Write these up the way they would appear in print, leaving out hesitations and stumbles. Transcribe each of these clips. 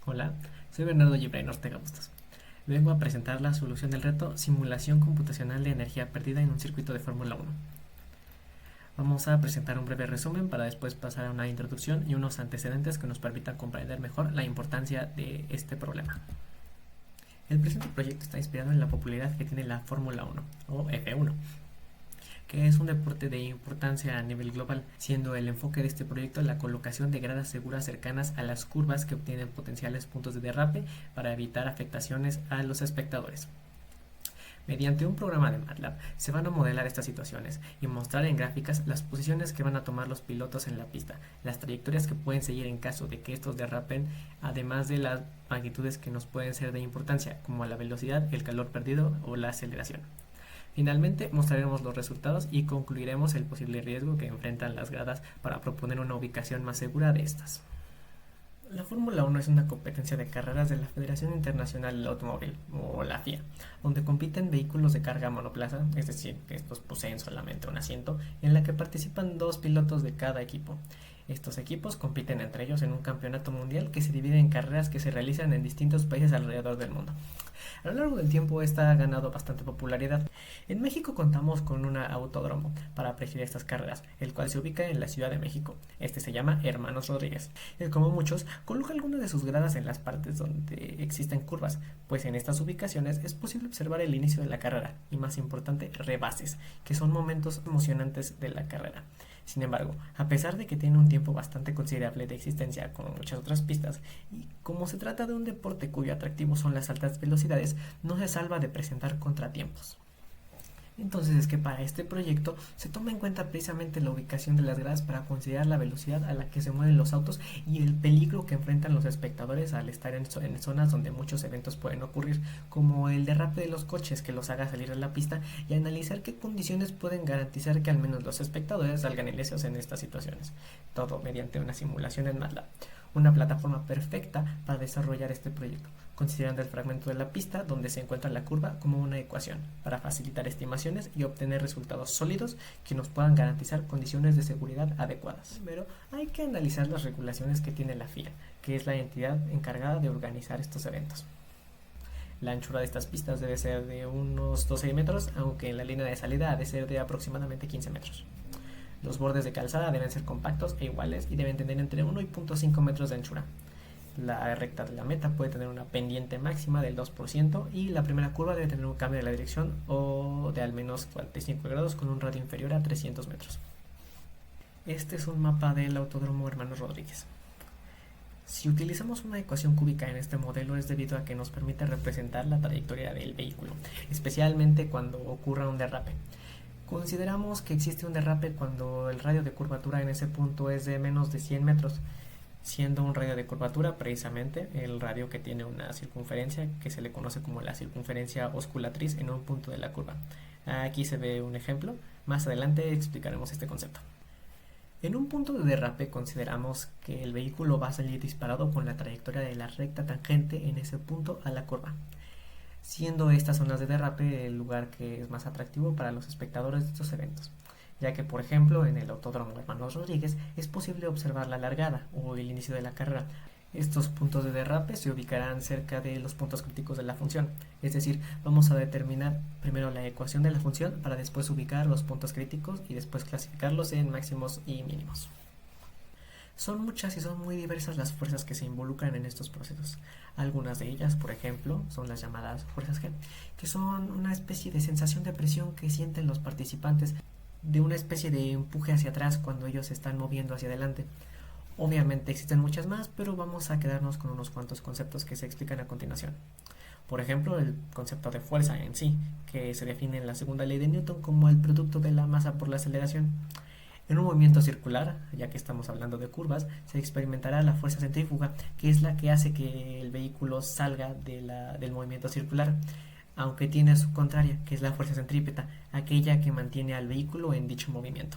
Hola, soy Bernardo Gibrain Ortega Bustos. Vengo a presentar la solución del reto Simulación computacional de energía perdida en un circuito de Fórmula 1. Vamos a presentar un breve resumen para después pasar a una introducción y unos antecedentes que nos permitan comprender mejor la importancia de este problema. El presente proyecto está inspirado en la popularidad que tiene la Fórmula 1 o F1, que es un deporte de importancia a nivel global, siendo el enfoque de este proyecto la colocación de gradas seguras cercanas a las curvas que obtienen potenciales puntos de derrape para evitar afectaciones a los espectadores. Mediante un programa de MATLAB se van a modelar estas situaciones y mostrar en gráficas las posiciones que van a tomar los pilotos en la pista, las trayectorias que pueden seguir en caso de que estos derrapen, además de las magnitudes que nos pueden ser de importancia, como la velocidad, el calor perdido o la aceleración. Finalmente mostraremos los resultados y concluiremos el posible riesgo que enfrentan las gradas para proponer una ubicación más segura de estas. La Fórmula 1 es una competencia de carreras de la Federación Internacional del Automóvil, o la FIA, donde compiten vehículos de carga monoplaza, es decir, que estos poseen solamente un asiento, en la que participan dos pilotos de cada equipo. Estos equipos compiten entre ellos en un campeonato mundial que se divide en carreras que se realizan en distintos países alrededor del mundo. A lo largo del tiempo esta ha ganado bastante popularidad. En México contamos con un autódromo para presidir estas carreras, el cual se ubica en la Ciudad de México. Este se llama Hermanos Rodríguez. Él, como muchos, coloca algunas de sus gradas en las partes donde existen curvas, pues en estas ubicaciones es posible observar el inicio de la carrera y, más importante, rebases, que son momentos emocionantes de la carrera. Sin embargo, a pesar de que tiene un tiempo bastante considerable de existencia como muchas otras pistas, y como se trata de un deporte cuyo atractivo son las altas velocidades, no se salva de presentar contratiempos. Entonces es que para este proyecto se toma en cuenta precisamente la ubicación de las gradas para considerar la velocidad a la que se mueven los autos y el peligro que enfrentan los espectadores al estar en zonas donde muchos eventos pueden ocurrir, como el derrape de los coches que los haga salir a la pista, y analizar qué condiciones pueden garantizar que al menos los espectadores salgan ilesos en estas situaciones. Todo mediante una simulación en MATLAB, una plataforma perfecta para desarrollar este proyecto, considerando el fragmento de la pista donde se encuentra la curva como una ecuación, para facilitar estimaciones y obtener resultados sólidos que nos puedan garantizar condiciones de seguridad adecuadas. Primero, hay que analizar las regulaciones que tiene la FIA, que es la entidad encargada de organizar estos eventos. La anchura de estas pistas debe ser de unos 12 metros, aunque en la línea de salida ha de ser de aproximadamente 15 metros. Los bordes de calzada deben ser compactos e iguales y deben tener entre 1 y 0.5 metros de anchura. La recta de la meta puede tener una pendiente máxima del 2% y la primera curva debe tener un cambio de la dirección o de al menos 45 grados con un radio inferior a 300 metros. Este es un mapa del Autódromo Hermanos Rodríguez. Si utilizamos una ecuación cúbica en este modelo es debido a que nos permite representar la trayectoria del vehículo, especialmente cuando ocurra un derrape. Consideramos que existe un derrape cuando el radio de curvatura en ese punto es de menos de 100 metros, siendo un radio de curvatura precisamente el radio que tiene una circunferencia que se le conoce como la circunferencia osculatriz en un punto de la curva. Aquí se ve un ejemplo, más adelante explicaremos este concepto. En un punto de derrape consideramos que el vehículo va a salir disparado con la trayectoria de la recta tangente en ese punto a la curva, siendo estas zonas de derrape el lugar que es más atractivo para los espectadores de estos eventos, ya que por ejemplo en el Autódromo Hermanos Rodríguez es posible observar la largada o el inicio de la carrera. Estos puntos de derrape se ubicarán cerca de los puntos críticos de la función, es decir, vamos a determinar primero la ecuación de la función para después ubicar los puntos críticos y después clasificarlos en máximos y mínimos. Son muchas y son muy diversas las fuerzas que se involucran en estos procesos. Algunas de ellas, por ejemplo, son las llamadas fuerzas G, que son una especie de sensación de presión que sienten los participantes, de una especie de empuje hacia atrás cuando ellos se están moviendo hacia adelante. Obviamente existen muchas más, pero vamos a quedarnos con unos cuantos conceptos que se explican a continuación. Por ejemplo, el concepto de fuerza en sí, que se define en la segunda ley de Newton como el producto de la masa por la aceleración. En un movimiento circular, ya que estamos hablando de curvas, se experimentará la fuerza centrífuga, que es la que hace que el vehículo salga del movimiento circular, aunque tiene su contraria, que es la fuerza centrípeta, aquella que mantiene al vehículo en dicho movimiento.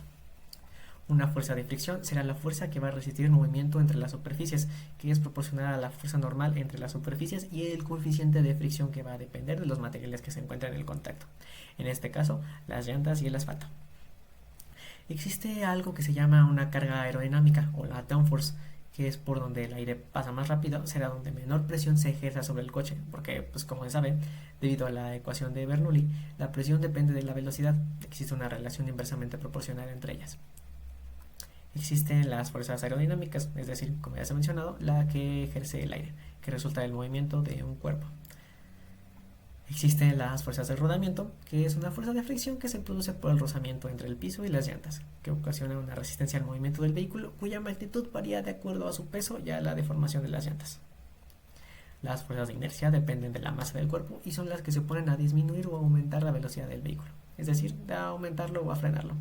Una fuerza de fricción será la fuerza que va a resistir el movimiento entre las superficies, que es proporcional a la fuerza normal entre las superficies y el coeficiente de fricción que va a depender de los materiales que se encuentran en el contacto, en este caso las llantas y el asfalto. Existe algo que se llama una carga aerodinámica o la downforce, que es por donde el aire pasa más rápido, será donde menor presión se ejerza sobre el coche, porque, pues como se sabe, debido a la ecuación de Bernoulli, la presión depende de la velocidad, existe una relación inversamente proporcional entre ellas. Existen las fuerzas aerodinámicas, es decir, como ya se ha mencionado, la que ejerce el aire, que resulta del movimiento de un cuerpo. Existen las fuerzas de rodamiento, que es una fuerza de fricción que se produce por el rozamiento entre el piso y las llantas, que ocasiona una resistencia al movimiento del vehículo cuya magnitud varía de acuerdo a su peso y a la deformación de las llantas. Las fuerzas de inercia dependen de la masa del cuerpo y son las que se oponen a disminuir o aumentar la velocidad del vehículo, es decir, a aumentarlo o a frenarlo.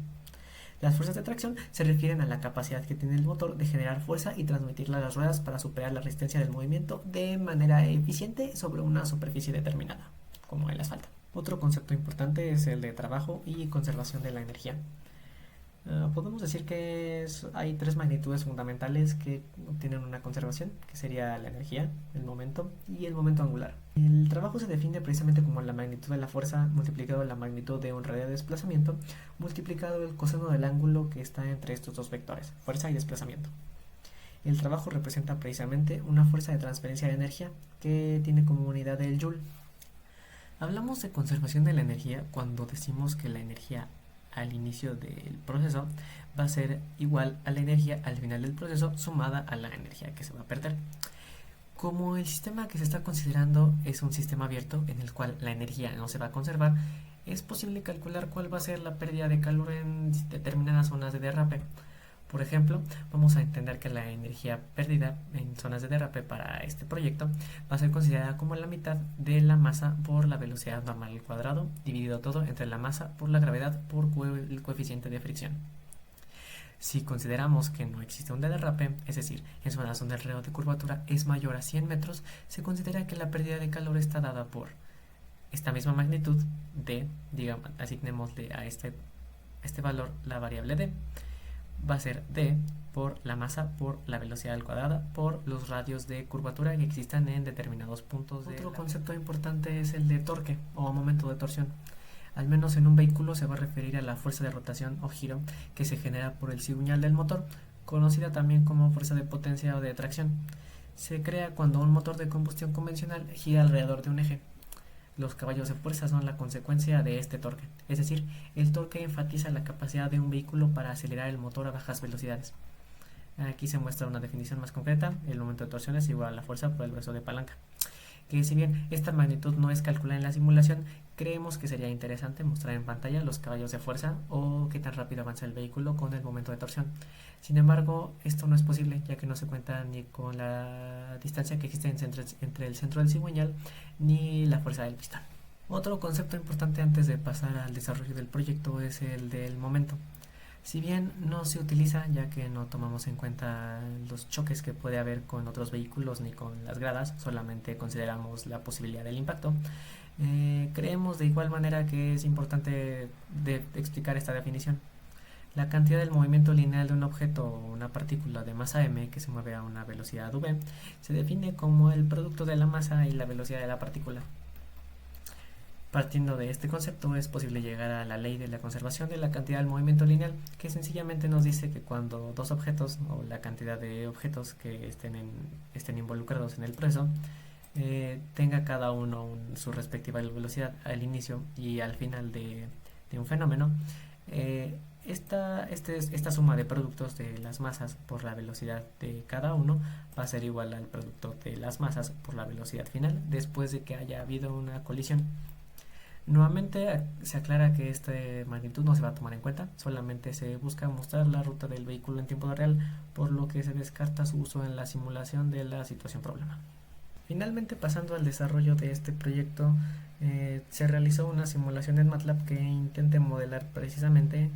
Las fuerzas de tracción se refieren a la capacidad que tiene el motor de generar fuerza y transmitirla a las ruedas para superar la resistencia del movimiento de manera eficiente sobre una superficie determinada, como el asfalto. Otro concepto importante es el de trabajo y conservación de la energía. Podemos decir que hay tres magnitudes fundamentales que tienen una conservación, que sería la energía, el momento y el momento angular. El trabajo se define precisamente como la magnitud de la fuerza multiplicado la magnitud de un radio de desplazamiento multiplicado el coseno del ángulo que está entre estos dos vectores, fuerza y desplazamiento. El trabajo representa precisamente una fuerza de transferencia de energía que tiene como unidad el joule. Hablamos de conservación de la energía cuando decimos que la energía al inicio del proceso va a ser igual a la energía al final del proceso sumada a la energía que se va a perder. Como el sistema que se está considerando es un sistema abierto en el cual la energía no se va a conservar, es posible calcular cuál va a ser la pérdida de calor en determinadas zonas de derrape. Por ejemplo, vamos a entender que la energía perdida en zonas de derrape para este proyecto va a ser considerada como la mitad de la masa por la velocidad normal al cuadrado, dividido todo entre la masa por la gravedad por el coeficiente de fricción. Si consideramos que no existe un derrape, es decir, en zonas donde el radio de curvatura es mayor a 100 metros, se considera que la pérdida de calor está dada por esta misma magnitud de, digamos, asignémosle a este valor la variable d, va a ser d por la masa por la velocidad al cuadrado por los radios de curvatura que existan en determinados puntos. Otro concepto importante es el de torque o momento de torsión. Al menos en un vehículo se va a referir a la fuerza de rotación o giro que se genera por el cigüeñal del motor, conocida también como fuerza de potencia o de tracción. Se crea cuando un motor de combustión convencional gira alrededor de un eje. Los caballos de fuerza son la consecuencia de este torque, es decir, el torque enfatiza la capacidad de un vehículo para acelerar el motor a bajas velocidades. Aquí se muestra una definición más concreta: el momento de torsión es igual a la fuerza por el brazo de palanca. Que si bien esta magnitud no es calculada en la simulación, creemos que sería interesante mostrar en pantalla los caballos de fuerza o qué tan rápido avanza el vehículo con el momento de torsión. Sin embargo, esto no es posible, ya que no se cuenta ni con la distancia que existe entre el centro del cigüeñal ni la fuerza del pistón. Otro concepto importante antes de pasar al desarrollo del proyecto es el del momento. Si bien no se utiliza, ya que no tomamos en cuenta los choques que puede haber con otros vehículos ni con las gradas, solamente consideramos la posibilidad del impacto, creemos de igual manera que es importante explicar esta definición. La cantidad del movimiento lineal de un objeto o una partícula de masa m que se mueve a una velocidad v se define como el producto de la masa y la velocidad de la partícula. Partiendo de este concepto es posible llegar a la ley de la conservación de la cantidad del movimiento lineal, que sencillamente nos dice que cuando dos objetos o la cantidad de objetos que estén involucrados en el proceso tenga cada uno su respectiva velocidad al inicio y al final de un fenómeno, esta suma de productos de las masas por la velocidad de cada uno va a ser igual al producto de las masas por la velocidad final después de que haya habido una colisión. Nuevamente se aclara que esta magnitud no se va a tomar en cuenta, solamente se busca mostrar la ruta del vehículo en tiempo real, por lo que se descarta su uso en la simulación de la situación problema. Finalmente, pasando al desarrollo de este proyecto, se realizó una simulación en MATLAB que intente modelar precisamente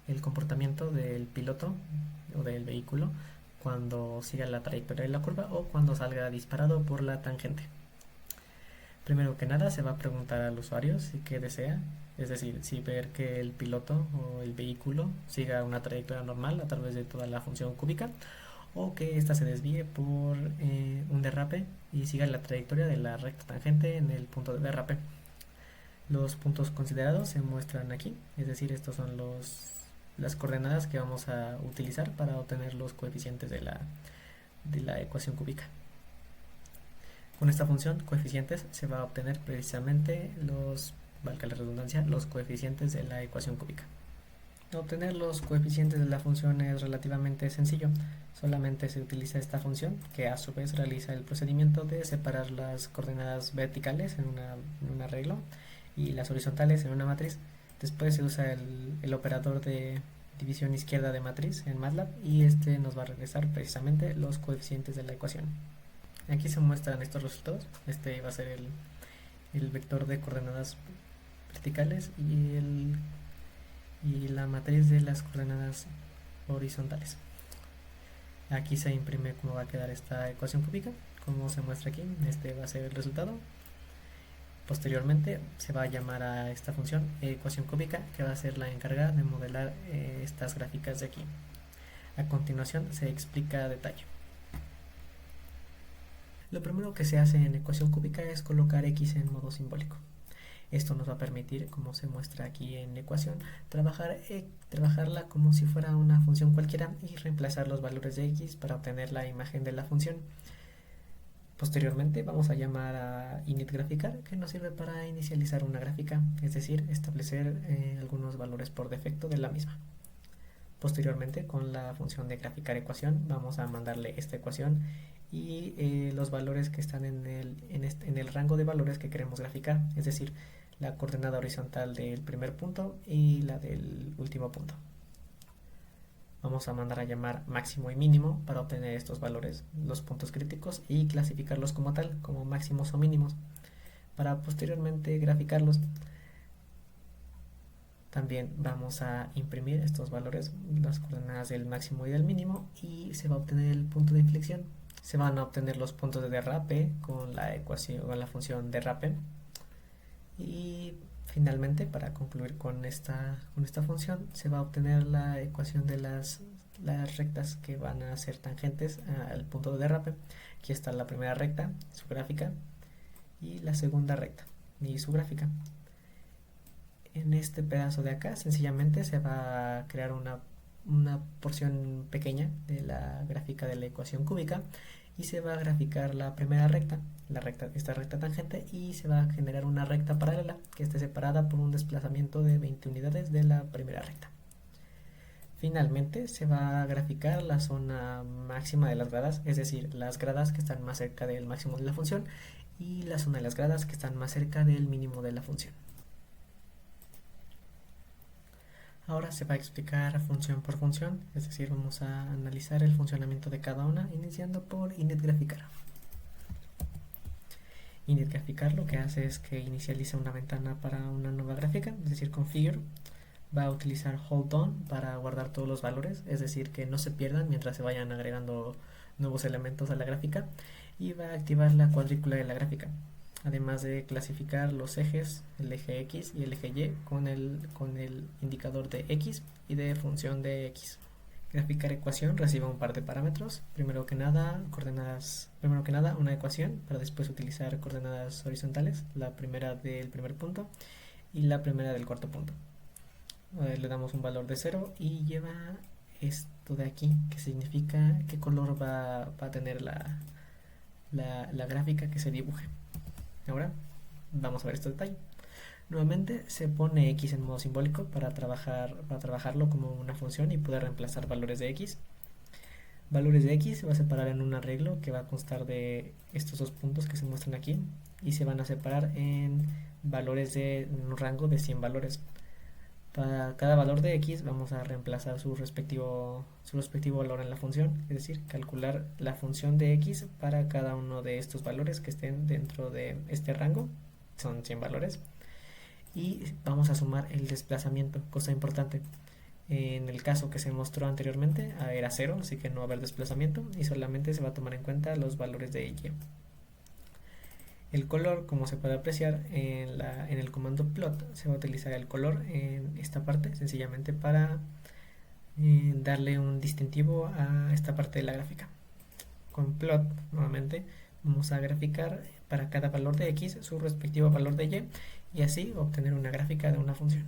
el comportamiento del piloto o del vehículo cuando siga la trayectoria de la curva o cuando salga disparado por la tangente. Primero que nada se va a preguntar al usuario si qué desea, es decir, si ver que el piloto o el vehículo siga una trayectoria normal a través de toda la función cúbica o que ésta se desvíe por un derrape y siga la trayectoria de la recta tangente en el punto de derrape. Los puntos considerados se muestran aquí, es decir, estos son los las coordenadas que vamos a utilizar para obtener los coeficientes de la ecuación cúbica. Con esta función coeficientes se va a obtener precisamente valga la redundancia, los coeficientes de la ecuación cúbica. Obtener los coeficientes de la función es relativamente sencillo, solamente se utiliza esta función que a su vez realiza el procedimiento de separar las coordenadas verticales en un arreglo y las horizontales en una matriz. Después se usa el operador de división izquierda de matriz en MATLAB y este nos va a regresar precisamente los coeficientes de la ecuación. Aquí se muestran estos resultados. Este va a ser el vector de coordenadas verticales y la matriz de las coordenadas horizontales. Aquí se imprime cómo va a quedar esta ecuación cúbica, como se muestra aquí. Este va a ser el resultado. Posteriormente se va a llamar a esta función ecuación cúbica, que va a ser la encargada de modelar estas gráficas de aquí. A continuación se explica a detalle. Lo primero que se hace en ecuación cúbica es colocar x en modo simbólico. Esto nos va a permitir, como se muestra aquí en la ecuación, trabajarla como si fuera una función cualquiera y reemplazar los valores de x para obtener la imagen de la función. Posteriormente vamos a llamar a initGraficar, que nos sirve para inicializar una gráfica, es decir, establecer algunos valores por defecto de la misma. Posteriormente, con la función de graficar ecuación, vamos a mandarle esta ecuación y los valores que están en el rango de valores que queremos graficar, es decir, la coordenada horizontal del primer punto y la del último punto. Vamos a mandar a llamar máximo y mínimo para obtener estos valores, los puntos críticos, y clasificarlos como tal, como máximos o mínimos, para posteriormente graficarlos. También vamos a imprimir estos valores, las coordenadas del máximo y del mínimo, y se va a obtener el punto de inflexión. Se van a obtener los puntos de derrape con la función derrape. Y finalmente, para concluir con esta función, se va a obtener la ecuación de las rectas que van a ser tangentes al punto de derrape. Aquí está la primera recta, su gráfica, y la segunda recta y su gráfica. En este pedazo de acá sencillamente se va a crear una porción pequeña de la gráfica de la ecuación cúbica y se va a graficar la primera recta, esta recta tangente, y se va a generar una recta paralela que esté separada por un desplazamiento de 20 unidades de la primera recta. Finalmente se va a graficar la zona máxima de las gradas, es decir, las gradas que están más cerca del máximo de la función y la zona de las gradas que están más cerca del mínimo de la función. Ahora se va a explicar función por función, es decir, vamos a analizar el funcionamiento de cada una, iniciando por initGraficar. InitGraficar lo que hace es que inicializa una ventana para una nueva gráfica, es decir, configure. Va a utilizar hold on para guardar todos los valores, es decir, que no se pierdan mientras se vayan agregando nuevos elementos a la gráfica, y va a activar la cuadrícula de la gráfica, además de clasificar los ejes, el eje X y el eje Y, con el indicador de X y de función de X. Graficar ecuación recibe un par de parámetros. Primero que nada, una ecuación, para después utilizar coordenadas horizontales, la primera del primer punto y la primera del cuarto punto. Le damos un valor de 0 y lleva esto de aquí, que significa qué color va a tener la gráfica que se dibuje. Ahora vamos a ver este detalle. Nuevamente se pone x en modo simbólico para trabajarlo como una función y poder reemplazar valores de x. Valores de x se va a separar en un arreglo que va a constar de estos dos puntos que se muestran aquí, y se van a separar en valores de un rango de 100 valores. Para cada valor de x vamos a reemplazar su respectivo valor en la función, es decir, calcular la función de x para cada uno de estos valores que estén dentro de este rango, son 100 valores, y vamos a sumar el desplazamiento, cosa importante. En el caso que se mostró anteriormente era 0, así que no va a haber desplazamiento y solamente se va a tomar en cuenta los valores de y. El color, como se puede apreciar en el comando plot, se va a utilizar el color en esta parte sencillamente para darle un distintivo a esta parte de la gráfica. Con plot, nuevamente, vamos a graficar para cada valor de x su respectivo valor de y así obtener una gráfica de una función.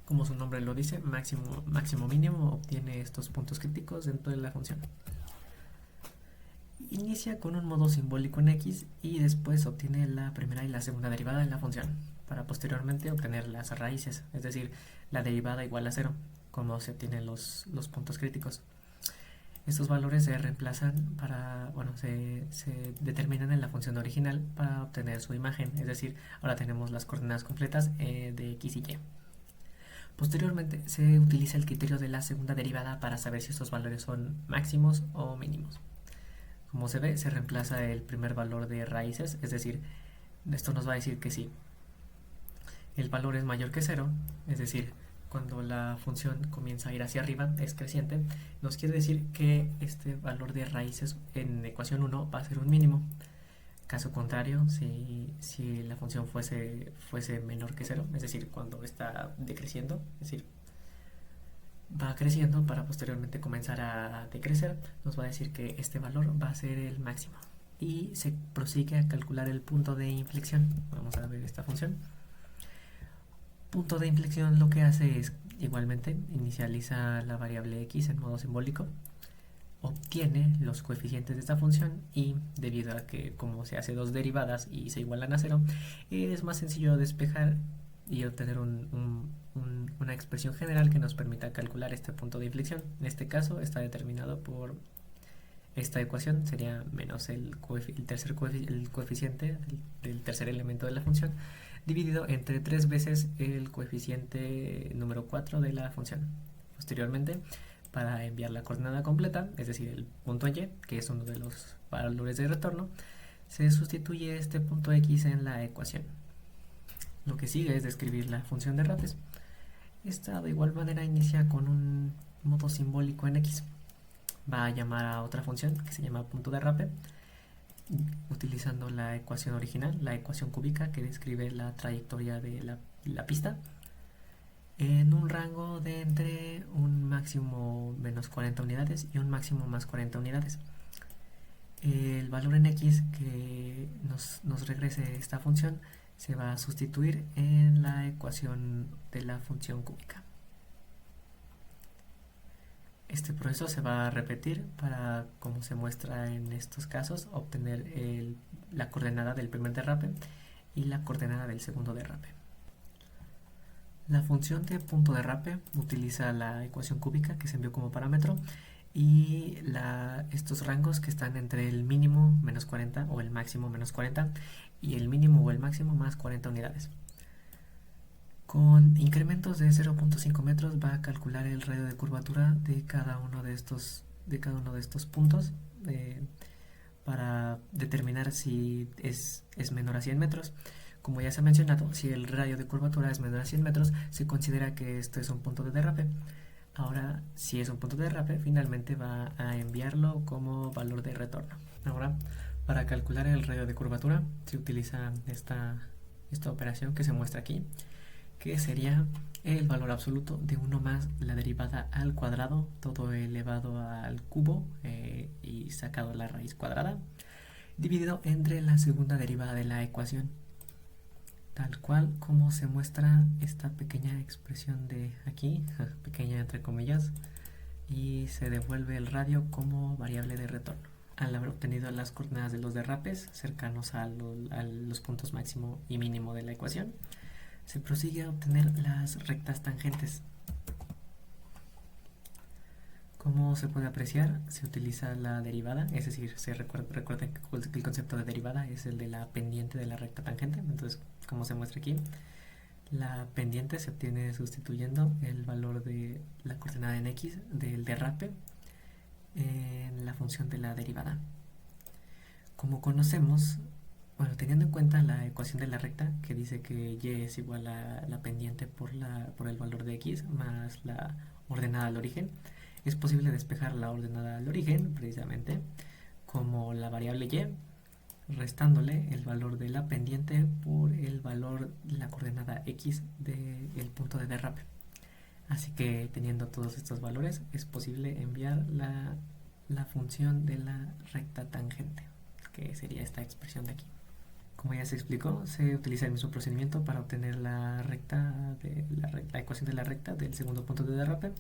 Como su nombre lo dice, máximo, máximo mínimo obtiene estos puntos críticos dentro de la función. Inicia con un modo simbólico en x y después obtiene la primera y la segunda derivada de la función, para posteriormente obtener las raíces, es decir, la derivada igual a 0, como se obtienen los puntos críticos. Estos valores se reemplazan se determinan en la función original para obtener su imagen, es decir, ahora tenemos las coordenadas completas de x y y. Posteriormente se utiliza el criterio de la segunda derivada para saber si estos valores son máximos o mínimos. Como se ve, se reemplaza el primer valor de raíces, es decir, esto nos va a decir que si el valor es mayor que 0, es decir, cuando la función comienza a ir hacia arriba, es creciente, nos quiere decir que este valor de raíces en ecuación 1 va a ser un mínimo. Caso contrario, si la función fuese menor que 0, es decir, cuando está decreciendo, es decir, va creciendo para posteriormente comenzar a decrecer, nos va a decir que este valor va a ser el máximo. Y se prosigue a calcular el punto de inflexión. Vamos a ver esta función. Punto de inflexión lo que hace es, igualmente, inicializa la variable x en modo simbólico, obtiene los coeficientes de esta función y, debido a que como se hace dos derivadas y se igualan a 0, es más sencillo despejar y obtener una expresión general que nos permita calcular este punto de inflexión. En este caso está determinado por esta ecuación, sería menos el coeficiente del tercer elemento de la función, dividido entre 3 veces el coeficiente número 4 de la función. Posteriormente, para enviar la coordenada completa, es decir, el punto y, que es uno de los valores de retorno, se sustituye este punto x en la ecuación. Lo que sigue es describir la función de Rapes. Esta de igual manera inicia con un modo simbólico en x. Va a llamar a otra función que se llama punto de Rape, utilizando la ecuación original, la ecuación cúbica que describe la trayectoria de la pista, en un rango de entre un máximo menos 40 unidades y un máximo más 40 unidades. El valor en x que nos regrese esta función se va a sustituir en la ecuación de la función cúbica. Este proceso se va a repetir para, como se muestra en estos casos, obtener la coordenada del primer derrape y la coordenada del segundo derrape. La función de punto derrape utiliza la ecuación cúbica que se envió como parámetro y estos rangos que están entre el mínimo menos 40 o el máximo menos 40 y el mínimo o el máximo más 40 unidades. Con incrementos de 0.5 metros va a calcular el radio de curvatura de cada uno de estos puntos para determinar si es menor a 100 metros. Como ya se ha mencionado, si el radio de curvatura es menor a 100 metros, se considera que esto es un punto de derrape. Ahora, si es un punto de derrape, finalmente va a enviarlo como valor de retorno. Ahora, para calcular el radio de curvatura, se utiliza esta operación que se muestra aquí, que sería el valor absoluto de 1 más la derivada al cuadrado, todo elevado al cubo y sacado la raíz cuadrada, dividido entre la segunda derivada de la ecuación, tal cual como se muestra esta pequeña expresión de aquí, pequeña entre comillas, y se devuelve el radio como variable de retorno. Al haber obtenido las coordenadas de los derrapes cercanos a los puntos máximo y mínimo de la ecuación, se prosigue a obtener las rectas tangentes. Como se puede apreciar, se utiliza la derivada, es decir, recuerden que el concepto de derivada es el de la pendiente de la recta tangente. Entonces, como se muestra aquí, la pendiente se obtiene sustituyendo el valor de la coordenada en x del derrape en la función de la derivada. Como conocemos, teniendo en cuenta la ecuación de la recta que dice que y es igual a la pendiente por el valor de x más la ordenada al origen, es posible despejar la ordenada al origen precisamente como la variable y, restándole el valor de la pendiente por el valor de la coordenada x del punto de derrape. Así que teniendo todos estos valores es posible enviar la función de la recta tangente, que sería esta expresión de aquí. Como ya se explicó, se utiliza el mismo procedimiento para obtener la recta de la ecuación de la recta del segundo punto de derrape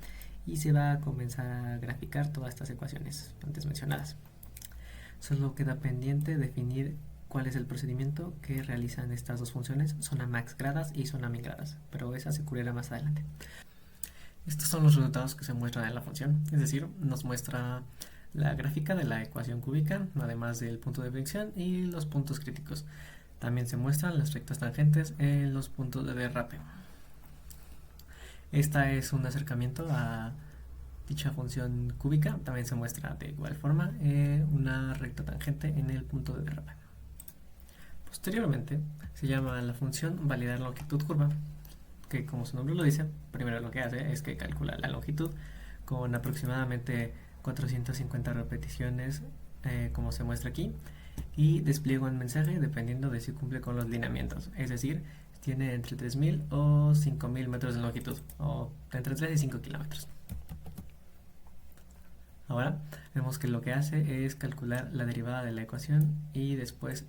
y se va a comenzar a graficar todas estas ecuaciones antes mencionadas. Solo queda pendiente definir cuál es el procedimiento que realizan estas dos funciones, zona max gradas y zona min gradas, pero esa se cubrirá más adelante. Estos son los resultados que se muestran en la función, es decir, nos muestra la gráfica de la ecuación cúbica, además del punto de fricción y los puntos críticos. También se muestran las rectas tangentes en los puntos de derrape. Esta es un acercamiento a dicha función cúbica. También se muestra de igual forma una recta tangente en el punto de derrape. Posteriormente se llama la función validar longitud curva, que como su nombre lo dice, primero lo que hace es que calcula la longitud con aproximadamente 450 repeticiones, como se muestra aquí, y despliega un mensaje dependiendo de si cumple con los lineamientos, es decir, tiene entre 3000 o 5000 metros de longitud, o entre 3 y 5 kilómetros. Ahora vemos que lo que hace es calcular la derivada de la ecuación y después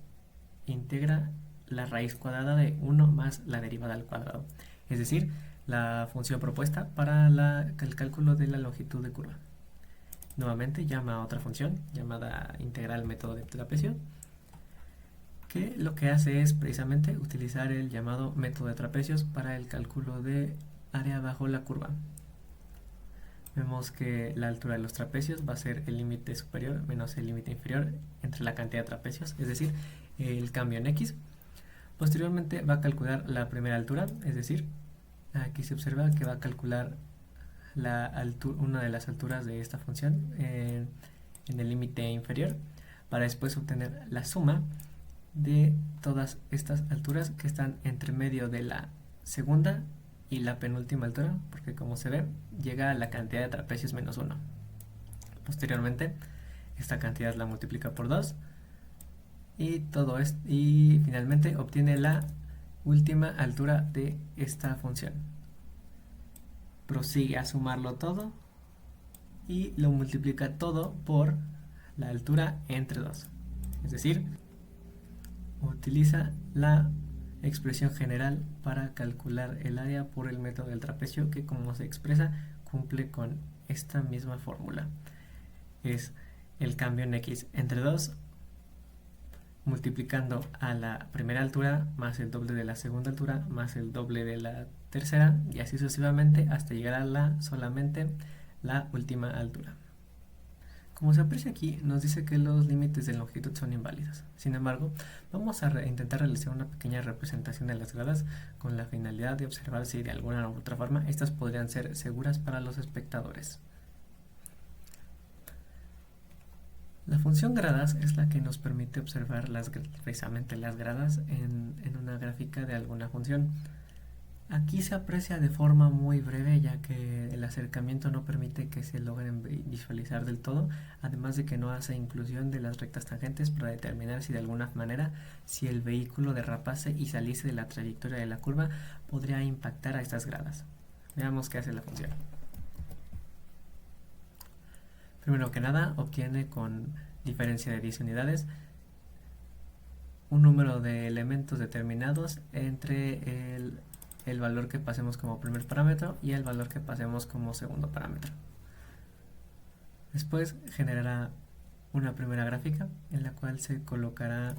integra la raíz cuadrada de 1 más la derivada al cuadrado, es decir, la función propuesta para el cálculo de la longitud de curva. Nuevamente llama a otra función llamada integral método de trapecio, que lo que hace es precisamente utilizar el llamado método de trapecios para el cálculo de área bajo la curva. Vemos que la altura de los trapecios va a ser el límite superior menos el límite inferior entre la cantidad de trapecios, es decir, el cambio en x. Posteriormente va a calcular la primera altura, es decir, aquí se observa que va a calcular una de las alturas de esta función en el límite inferior, para después obtener la suma de todas estas alturas que están entre medio de la segunda y la penúltima altura, porque como se ve llega a la cantidad de trapecios menos 1. Posteriormente esta cantidad la multiplica por 2 y todo esto, y finalmente obtiene la última altura de esta función. Prosigue a sumarlo todo y lo multiplica todo por la altura entre 2, es decir, utiliza la expresión general para calcular el área por el método del trapecio, que como se expresa cumple con esta misma fórmula. Es el cambio en x entre 2 multiplicando a la primera altura más el doble de la segunda altura más el doble de la tercera y así sucesivamente hasta llegar a solamente la última altura. Como se aprecia aquí, nos dice que los límites de longitud son inválidos. Sin embargo, vamos a intentar realizar una pequeña representación de las gradas con la finalidad de observar si de alguna u otra forma estas podrían ser seguras para los espectadores. La función gradas es la que nos permite observar precisamente las gradas en una gráfica de alguna función. Aquí se aprecia de forma muy breve, ya que el acercamiento no permite que se logren visualizar del todo, además de que no hace inclusión de las rectas tangentes para determinar si de alguna manera, si el vehículo derrapase y saliese de la trayectoria de la curva, podría impactar a estas gradas. Veamos qué hace la función. Primero que nada, obtiene con diferencia de 10 unidades un número de elementos determinados entre el valor que pasemos como primer parámetro y el valor que pasemos como segundo parámetro. Después generará una primera gráfica en la cual se colocará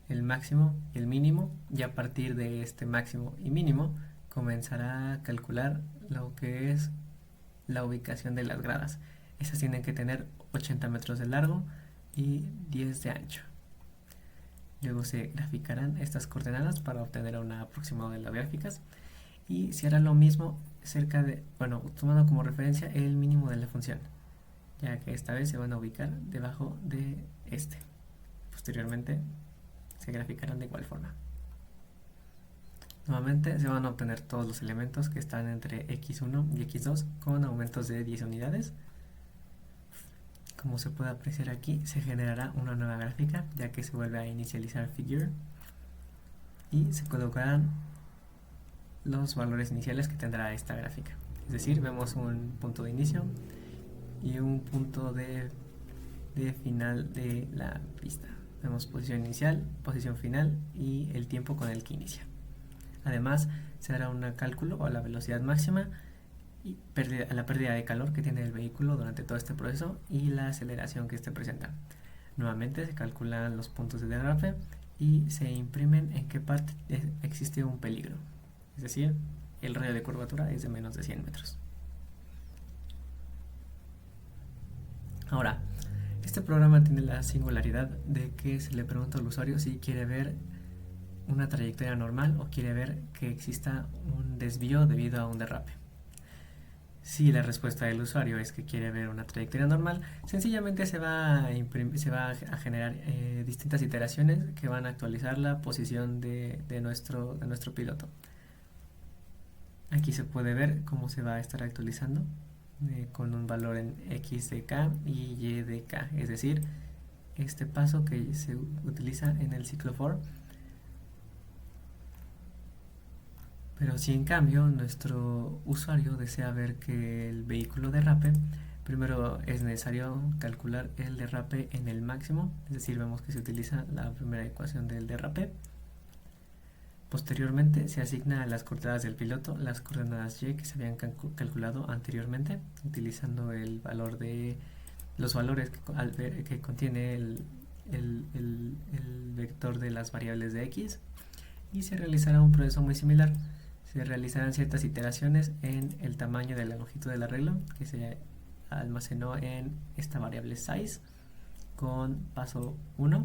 el máximo y el mínimo, y a partir de este máximo y mínimo comenzará a calcular lo que es la ubicación de las gradas. Estas tienen que tener 80 metros de largo y 10 de ancho. Luego se graficarán estas coordenadas para obtener un aproximado de las gráficas y se hará lo mismo tomando como referencia el mínimo de la función, ya que esta vez se van a ubicar debajo de este. Posteriormente se graficarán de igual forma. Nuevamente se van a obtener todos los elementos que están entre x1 y x2 con aumentos de 10 unidades. Como se puede apreciar aquí, se generará una nueva gráfica, ya que se vuelve a inicializar figure y se colocarán los valores iniciales que tendrá esta gráfica. Es decir, vemos un punto de inicio y un punto de final de la pista. Vemos posición inicial, posición final y el tiempo con el que inicia. Además, se hará un cálculo a la velocidad máxima y a la pérdida de calor que tiene el vehículo durante todo este proceso y la aceleración que este presenta. Nuevamente se calculan los puntos de derrape y se imprimen en qué parte existe un peligro, es decir, el radio de curvatura es de menos de 100 metros. Ahora, este programa tiene la singularidad de que se le pregunta al usuario si quiere ver una trayectoria normal o quiere ver que exista un desvío debido a un derrape. Si la respuesta del usuario es que quiere ver una trayectoria normal, sencillamente se va a generar distintas iteraciones que van a actualizar la posición de nuestro piloto. Aquí se puede ver cómo se va a estar actualizando con un valor en X de K y Y de K, es decir, este paso que se utiliza en el ciclo for. Pero si en cambio nuestro usuario desea ver que el vehículo derrape, primero es necesario calcular el derrape en el máximo, es decir, vemos que se utiliza la primera ecuación del derrape. Posteriormente se asigna a las coordenadas del piloto las coordenadas Y que se habían calculado anteriormente, utilizando el valor de los valores que contiene el vector de las variables de X, y se realizará un proceso muy similar. Se realizarán ciertas iteraciones en el tamaño de la longitud del arreglo que se almacenó en esta variable size con paso 1.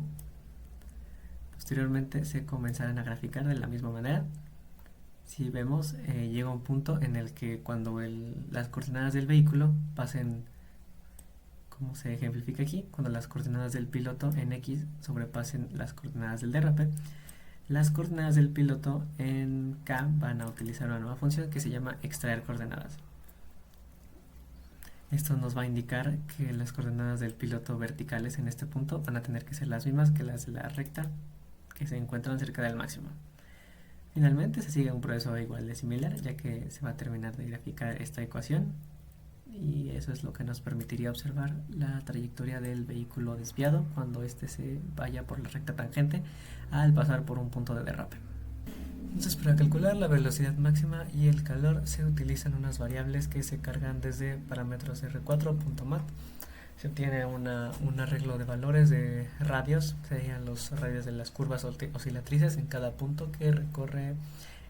Posteriormente se comenzarán a graficar de la misma manera. Si vemos, llega un punto en el que cuando las coordenadas del vehículo pasen, como se ejemplifica aquí, cuando las coordenadas del piloto en X sobrepasen las coordenadas del derrape, las coordenadas del piloto en K van a utilizar una nueva función que se llama extraer coordenadas. Esto nos va a indicar que las coordenadas del piloto verticales en este punto van a tener que ser las mismas que las de la recta que se encuentran cerca del máximo. Finalmente se sigue un proceso igual de similar, ya que se va a terminar de graficar esta ecuación, y eso es lo que nos permitiría observar la trayectoria del vehículo desviado cuando éste se vaya por la recta tangente al pasar por un punto de derrape. Entonces, para calcular la velocidad máxima y el calor se utilizan unas variables que se cargan desde parámetros r4.mat. Se obtiene un arreglo de valores de radios, serían los radios de las curvas oscilatrices en cada punto que recorre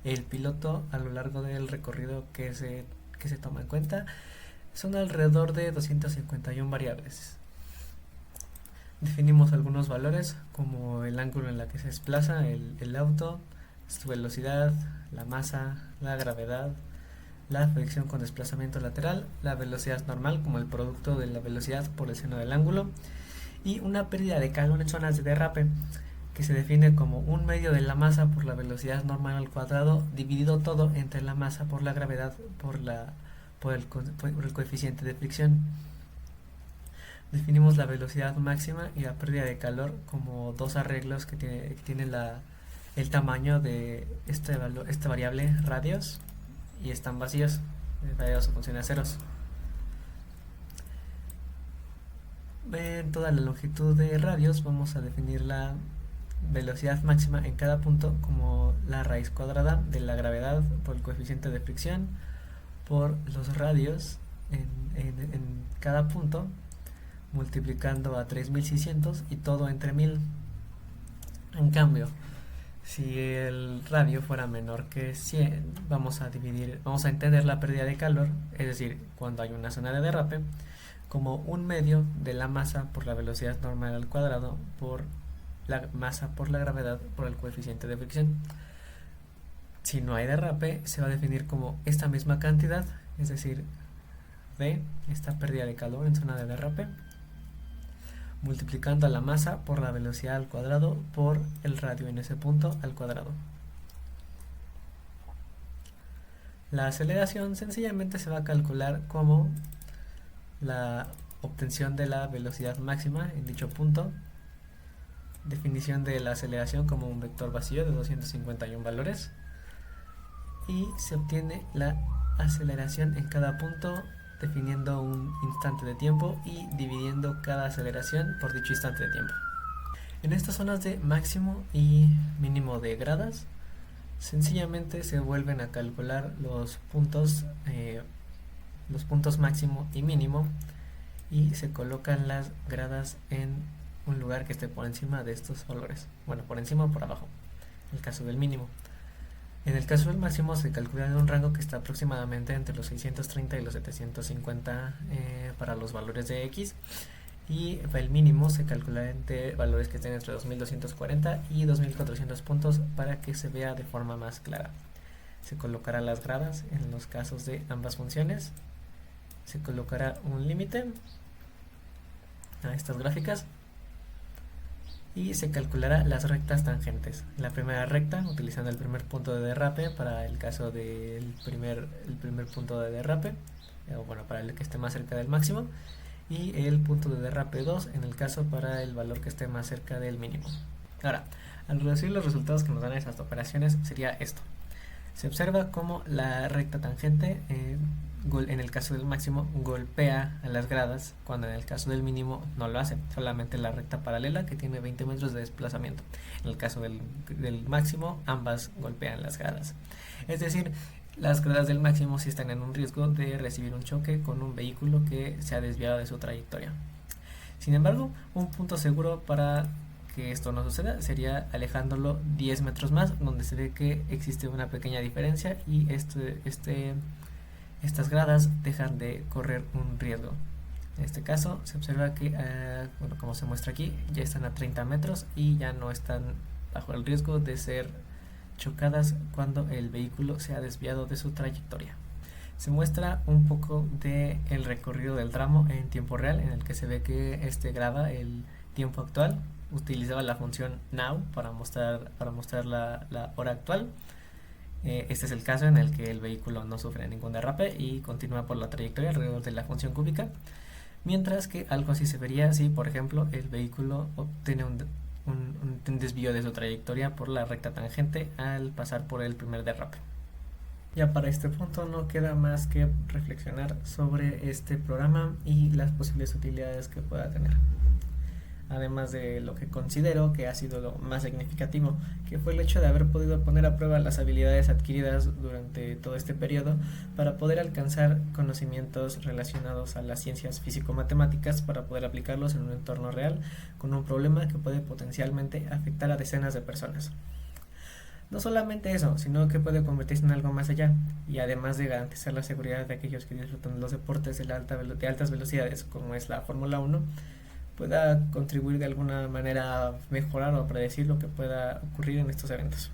el piloto a lo largo del recorrido que se toma en cuenta. Son alrededor de 251 variables. Definimos algunos valores como el ángulo en la que se desplaza el auto, su velocidad, la masa, la gravedad, la fricción con desplazamiento lateral, la velocidad normal como el producto de la velocidad por el seno del ángulo, y una pérdida de calor en zonas de derrape que se define como un medio de la masa por la velocidad normal al cuadrado dividido todo entre la masa por la gravedad por el coeficiente de fricción. Definimos la velocidad máxima y la pérdida de calor como dos arreglos que tienen el tamaño de esta variable radios y están vacíos, variados o funciones a ceros. En toda la longitud de radios vamos a definir la velocidad máxima en cada punto como la raíz cuadrada de la gravedad por el coeficiente de fricción por los radios en cada punto, multiplicando a 3600 y todo entre 1000. En cambio, si el radio fuera menor que 100, vamos a entender la pérdida de calor, es decir, cuando hay una zona de derrape, como un medio de la masa por la velocidad normal al cuadrado por la masa por la gravedad por el coeficiente de fricción. Si no hay derrape, se va a definir como esta misma cantidad, es decir, V, esta pérdida de calor en zona de derrape, multiplicando a la masa por la velocidad al cuadrado por el radio en ese punto al cuadrado. La aceleración sencillamente se va a calcular como la obtención de la velocidad máxima en dicho punto, definición de la aceleración como un vector vacío de 251 valores, y se obtiene la aceleración en cada punto definiendo un instante de tiempo y dividiendo cada aceleración por dicho instante de tiempo. En estas zonas de máximo y mínimo de gradas, sencillamente se vuelven a calcular los puntos máximo y mínimo, y se colocan las gradas en un lugar que esté por encima de estos valores. Bueno, por encima o por abajo, en el caso del mínimo. En el caso del máximo se calcula en un rango que está aproximadamente entre los 630 y los 750 para los valores de X, y el mínimo se calcula entre valores que estén entre 2240 y 2400 puntos para que se vea de forma más clara. Se colocará las gradas en los casos de ambas funciones, se colocará un límite a estas gráficas y se calculará las rectas tangentes. La primera recta utilizando el primer punto de derrape para el caso del primer punto de derrape, o bueno, para el que esté más cerca del máximo, y el punto de derrape 2 en el caso para el valor que esté más cerca del mínimo. Ahora, al reducir los resultados que nos dan esas operaciones sería esto. Se observa como la recta tangente en el caso del máximo golpea a las gradas, cuando en el caso del mínimo no lo hace, solamente la recta paralela que tiene 20 metros de desplazamiento. En el caso del máximo ambas golpean las gradas. Es decir, las gradas del máximo sí están en un riesgo de recibir un choque con un vehículo que se ha desviado de su trayectoria. Sin embargo, un punto seguro para que esto no suceda sería alejándolo 10 metros más, donde se ve que existe una pequeña diferencia y estas gradas dejan de correr un riesgo. En este caso se observa que, bueno, como se muestra aquí, ya están a 30 metros y ya no están bajo el riesgo de ser chocadas cuando el vehículo se ha desviado de su trayectoria. Se muestra un poco de el recorrido del tramo en tiempo real, en el que se ve que graba el tiempo actual. Utilizaba la función now para mostrar la hora actual. Este es el caso en el que el vehículo no sufre ningún derrape y continúa por la trayectoria alrededor de la función cúbica, mientras que algo así se vería si, por ejemplo, el vehículo obtiene un desvío de su trayectoria por la recta tangente al pasar por el primer derrape. Ya para este punto no queda más que reflexionar sobre este programa y las posibles utilidades que pueda tener. Además de lo que considero que ha sido lo más significativo, que fue el hecho de haber podido poner a prueba las habilidades adquiridas durante todo este periodo para poder alcanzar conocimientos relacionados a las ciencias físico-matemáticas para poder aplicarlos en un entorno real con un problema que puede potencialmente afectar a decenas de personas. No solamente eso, sino que puede convertirse en algo más allá, y además de garantizar la seguridad de aquellos que disfrutan de los deportes de altas velocidades, como es la Fórmula 1, pueda contribuir de alguna manera a mejorar o a predecir lo que pueda ocurrir en estos eventos.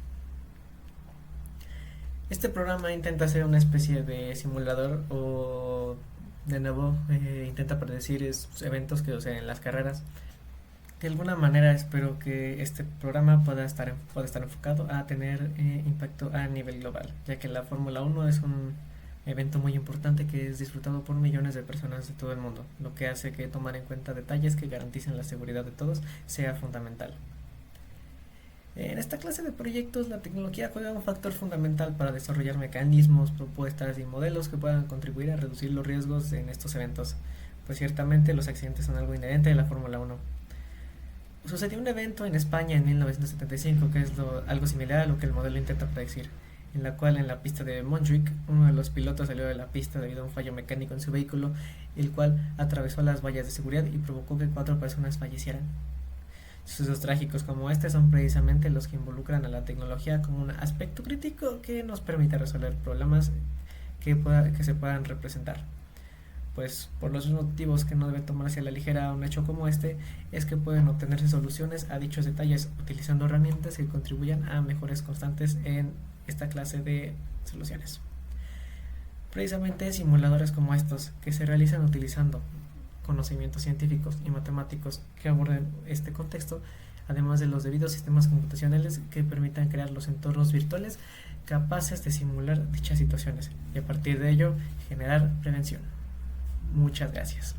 Este programa intenta ser una especie de simulador o, de nuevo, intenta predecir eventos que suceden en las carreras. De alguna manera espero que este programa pueda estar enfocado a tener impacto a nivel global, ya que la Fórmula 1 es un evento muy importante que es disfrutado por millones de personas de todo el mundo, lo que hace que tomar en cuenta detalles que garanticen la seguridad de todos sea fundamental. En esta clase de proyectos la tecnología juega un factor fundamental para desarrollar mecanismos, propuestas y modelos que puedan contribuir a reducir los riesgos en estos eventos, pues ciertamente los accidentes son algo inherente de la Fórmula 1. Sucedió un evento en España en 1975 que es algo similar a lo que el modelo intenta predecir, en la cual en la pista de Montjuic uno de los pilotos salió de la pista debido a un fallo mecánico en su vehículo, el cual atravesó las vallas de seguridad y provocó que 4 personas fallecieran. Sucesos trágicos como este son precisamente los que involucran a la tecnología como un aspecto crítico que nos permite resolver problemas que se puedan representar. Pues por los mismos motivos que no debe tomarse a la ligera un hecho como este, es que pueden obtenerse soluciones a dichos detalles utilizando herramientas que contribuyan a mejores constantes en esta clase de soluciones. Precisamente simuladores como estos, que se realizan utilizando conocimientos científicos y matemáticos que aborden este contexto, además de los debidos sistemas computacionales que permitan crear los entornos virtuales capaces de simular dichas situaciones y a partir de ello generar prevención. Muchas gracias.